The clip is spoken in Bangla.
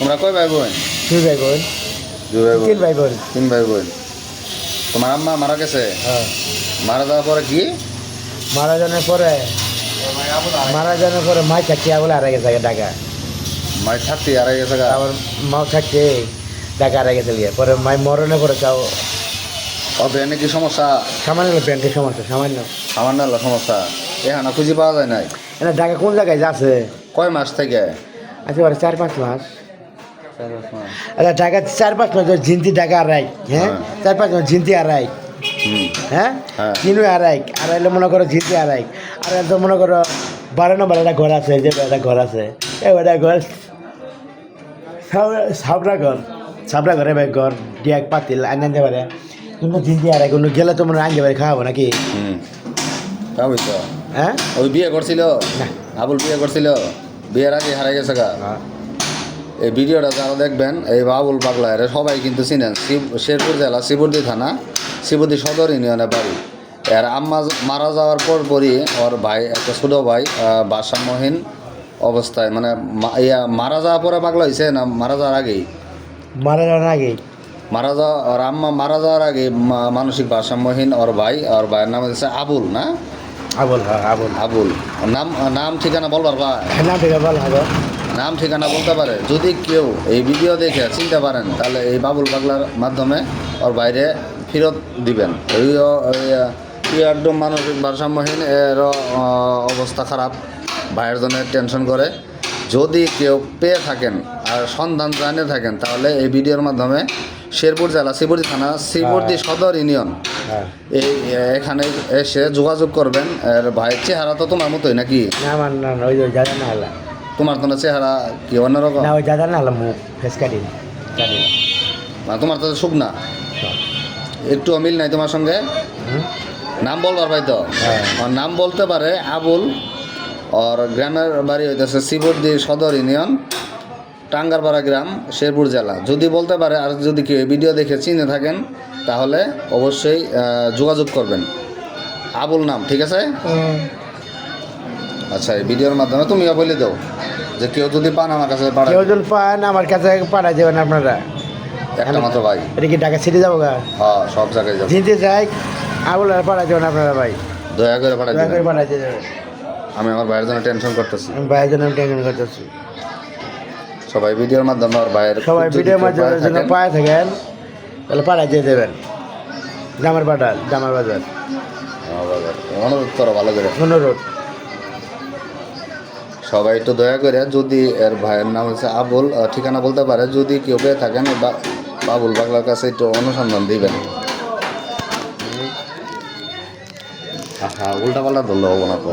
তোমরা কয় ভাই বোন? দুই ভাই বোন। দুই ভাই বোন। তিন ভাই বোন। তিন ভাই বোন। তোমার আম্মা মারা গেছে? হ্যাঁ। মারা যাওয়ার পরে কি? মারা যাওয়ার পরে মাই থাকতে বলে হারা গেছে ঢাকা। মাই থাকতে হারাই গেছে গা? আমার মাও থাকতে ঢাকা হারা গেছে গিয়ে। পরে মাই মরণে পরে তাও ও ব্রেনে কি সমস্যা? সামান্য ব্যাংকের সমস্যা, সামান্য। সামান্য হলো সমস্যা। এখানে খুঁজে পাওয়া যায় নাই? এটা ঢাকা কোন জায়গায় আছে? কয় মাস থেকে? আচ্ছা পরে 4-5 মাস। 4-5 মাস। আচ্ছা ঢাকা 4-5 মাস ঝিনতি ঢাকা হারাই। হ্যাঁ, 4-5 মাস ঝিনতি হারাই। হুম। হ্যাঁ, হ্যাঁ। চিনু হারাইলে মনে করো ঝিনতি হারাই। আর তো মনে করো 12 নম্বর একটা ঘর আছে, যে একটা ঘর আছে, এটা ঘর সাবরা ঘরে ভাই ঘর ডিয়াক পাতিল আনতে পারে। কিন্তু ঝিনতি হারাই কোনো গেলে তো মনে আনতে পারে, খাওয়াবো নাকি? হুম। তাই তো। হ্যাঁ, ওই বিয়ে করছিল? না। আবুল বিয়ে করছিল? বিয়ের আগে হারাই গেছে গা? হ্যাঁ। এই ভিডিওটা যারা দেখবেন, এই বাবুল পাগলা এরা সবাই কিন্তু চিনেন। শেরপুর জেলা শিবুদ্দি থানা, শিবুদ্দি সদর ইউনিয়নে বাড়ি। এর আম্মা মারা যাওয়ার পরই ওর ভাই, একটা ছোটো ভাই, ভারসাম্যহীন অবস্থায়, মানে মারা যাওয়ার পরে পাগলা হয়েছে না মারা যাওয়ার আগেই? মারা যাওয়ার আগে। মারা যাওয়া ওর আম্মা মারা যাওয়ার আগে মানসিক ভারসাম্যহীন ওর ভাইয়ের নাম হচ্ছে আবুল না? আবুল, হ্যাঁ আবুল। আবুল। নাম ঠিকানা বলবার ভাই? নাম থেকে বল হবে। নাম ঠিকানা বলতে পারে? যদি কেউ এই ভিডিও দেখে চিনতে পারেন, তাহলে এই বাবুল পাগলার মাধ্যমে ওর বাইরে ফেরত দিবেন। একদম মানসিক ভারসাম্যহীন, এর অবস্থা খারাপ, ভাইয়ের জন্য টেনশন করে। যদি কেউ পেয়ে থাকেন আর সন্ধান জানিয়ে থাকেন, তাহলে এই ভিডিওর মাধ্যমে শেরপুর জেলা শিবুদ্দি থানা শিবুদ্দি সদর ইউনিয়ন এখানে এসে যোগাযোগ করবেন। আর ভাইয়ের চেহারা তো তোমার মতোই নাকি? না আমার না, ওই দাদা না হলা। তোমার তো চেহারা কি অন্যরকম? না, ওই দাদা না হলা, মুখ ফেস কাটি জানি না। মানে তোমার তো শুকনা, একটু অমিল নাই তোমার সঙ্গে। নাম বলবার ভাই তো? আর নাম বলতে পারে আবুল। আর গ্রামের বাড়ি হইতেছে শিবুদ্দি সদর ইউনিয়ন, টাঙ্গারপাড়া গ্রাম, শেরপুর জেলা। যদি বলতে পারে, আর যদি কেউ ভিডিও দেখে চিনে থাকেন, তাহলে অবশ্যই যোগাযোগ করবেন। আবুল নাম, ঠিক আছে? আচ্ছা, এই ভিডিওর মাধ্যমে তুমিও বলে দাও যে কেউ যদি পান আমার কাছে কেউ যদি পান আমার কাছে পাঠাই দেবেন আপনারা। একটা মাত্র ভাই। এটা কি ঢাকা সিটি যাবো গা? হ্যাঁ, সব জায়গায় যাবো। জিনতে যাই আবুল আর পাঠাই দেবেন আপনারা ভাই। দয়া করে পাঠাই দয়া করে দেবেন। পাঠাই দেবেন। আমি আমার ভাইয়ের জন্য টেনশন করতেছি। আমি ভাইয়ের জন্য টেনশন করতেছি। সবাই ভিডিওর মাধ্যমে আর ভাইয়ের সবাই ভিডিওর মাধ্যমে জন্য পায়ে থাকেন, তাহলে পাঠাই দিয়ে দেবেন। জামার বাজার। অনুরোধ করো ভালো করে। অনুরোধ। সবাই একটু দয়া করে, যদি এর ভাইয়ের নাম হচ্ছে আবুল, ঠিকানা বলতে পারে, যদি কেউ পেয়ে থাকেন বাবুল পাগলার কাছে একটু অনুসন্ধান দিবেন। উল্টা পাল্টা ধরলে হবো না তো।